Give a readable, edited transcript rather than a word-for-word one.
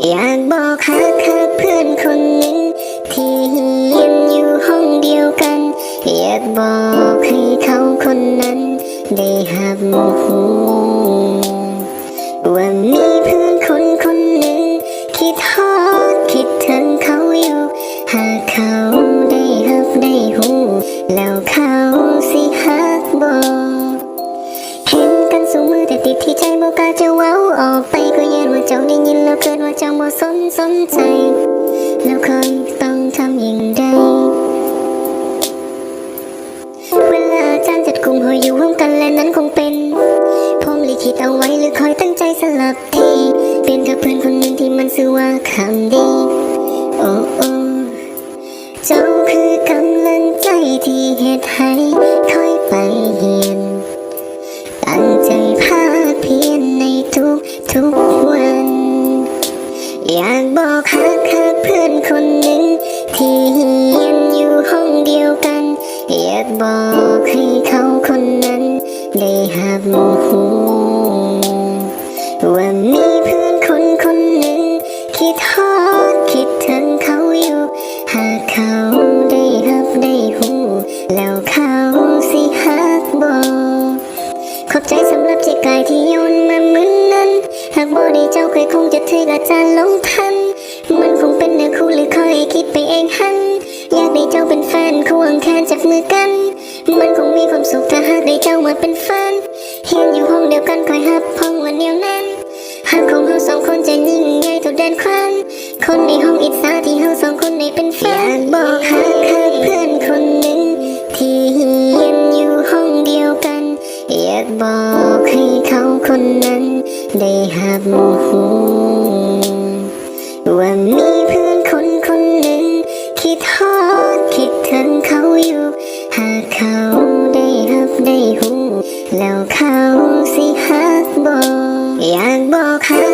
อยากบอกฮักเพื่อนคนหนึ่งที่เรียนอยู่ห้องเดียวกันอยากบอกให้เขาคนนั้นได้รับรู้ว่ามีเพื่อนคนหนึ่งคิดฮอดคิดถึงเขาอยู่หากเขาได้รับได้หูแล้วเขาสิฮักบอกเห็นกันสูมือแต่ติดที่ใจบ่กล้าจะเว้าออกไปก็ยันว่าเจ้าได้ยินแล้วเกิดว่าเจ้าบ่สนใจแล้วคอยต้องทำอย่างไรเวลาอาจารย์จัดกลุ่มหอยอยู่ร่วมกันและนั้นคงเป็นพรหมลิขิตเอาไว้หรือคอยตั้งใจสลับทีเปลี่ยนกับเพื่อนคนหนึ่งที่มันซื่อว่าคำดีโอ้เจ้าคือกำลังใจที่เฮ็ดให้คอยไปเรียนตั้งใจภาคเพียรในทุกวันอยากบอกฮักเพื่อนคนหนึ่งที่เรียนอยู่ห้องเดียวกันอยากบอกให้เขาคนนั้นได้รับรู้ว่ามีเพื่อนคนหนึ่งคิดฮอดคิดถึงเขาอยู่หากเขาได้รับได้หูแล้วเขาสิฮักบอกขอบใจสำหรับใจกายที่โยนมาเหมือนนั้นหากบ่ได้เจ้าเคยคงจะถึงอาจารย์ลงทันมันคงเป็นเนื้อคู่หรือคอยคิดไปเองหันอยากได้เจ้าเป็นแฟนควงแขนจับมือกันมันคงมีความสุขถ้าหากได้เจ้ามาเป็นแฟนเฮียนอยู่ห้องเดียวกันคอยฮับห้องวันเดียวนั้นหากของเราสองคนจะยิ่งใหญ่เท่าแดนควันคนในห้องอิจฉาที่เราสองคนได้เป็นแฟนอยากบอกฮักเพื่อนคนหนึ่งที่เรียนอยู่ห้องเดียวกันอยากบอกให้เขาคนนั้นได้รับรู้ว่ามีเพื่อนคนหนึ่งคิดฮอดคิดถึงเขาอยู่หากเขาได้รับได้หูแล้วเขาสิฮักบอกอยากบอกฮั